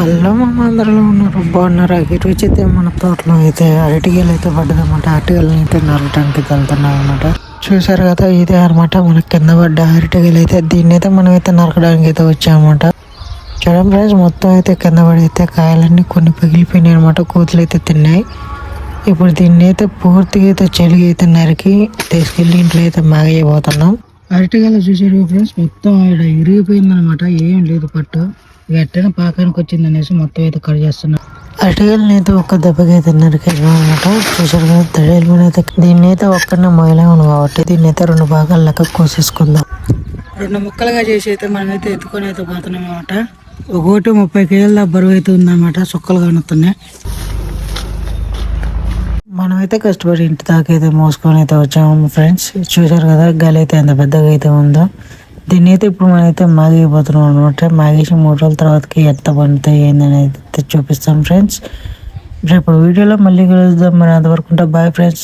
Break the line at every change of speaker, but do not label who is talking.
అల్లం అందరిలో ఉన్నారు, బాగున్నారు. ఈరోజు అయితే మన తోటలో అయితే అరటిగలు అయితే పడ్డదన్నమాట. అరటిగల్ని అయితే నరకటానికి వెళ్తున్నాం అనమాట. చూసారు కదా, ఇదే అనమాట మనకి కింద పడ్డ అరటిగలు అయితే. దీన్ని అయితే మనం అయితే నరకడానికి అయితే వచ్చామన్నమాట. చూడండి ఫ్రెండ్స్, మొత్తం అయితే కింద పడి అయితే కాయలన్నీ కొన్ని పగిలిపోయినాయి అనమాట. కోతులు అయితే తిన్నాయి. ఇప్పుడు దీన్ని అయితే పూర్తిగా అయితే చెలిగి అయితే నరికి తీసుకెళ్ళి ఇంట్లో అయితే మాగైపోతున్నాం. అరటిగలు చూసారు ఫ్రెండ్స్, మొత్తం ఇక్కడ ఇరిగిపోయింది అనమాట. ఏం లేదు పట్టు గట్టిన పాకానికి వచ్చింది అనేసి మొత్తం అయితే కట్ చేస్తున్నాం. అరటిగల్ని అయితే ఒక్క దెబ్బకి అయితే నరికేసాం అనమాట. చూసారు కదా, తడేలు అయితే దీన్ని అయితే ఒక్కడనే మొయలేమను కాబట్టి దీన్ని అయితే 2 భాగాలు లెక్క కోసేసుకుందాం. 2 ముక్కలుగా చేసి అయితే మనమైతే ఎత్తుకొని అయితే పోతున్నాం అనమాట. ఒకటి 30 కేజీల బరువు అయితే ఉందన్నమాట. సుక్కలు కానుతున్నాయి. మనమైతే కష్టపడి ఇంటి దాకా అయితే మోసుకొని అయితే వచ్చాము ఫ్రెండ్స్. చూసారు కదా, గాలి అయితే ఎంత పెద్దగా అయితే ఉందో. దీన్ని అయితే ఇప్పుడు మనమైతే మాగిపోతున్నాం అనమాట. మాగేసి 3 రోజుల తర్వాతకి ఎంత పండుతాయి ఏందనేది చూపిస్తాం ఫ్రెండ్స్. రేపు వీడియోలో మళ్ళీ కలుద్దాం. మరి అంతవరకు బాయ్ ఫ్రెండ్స్.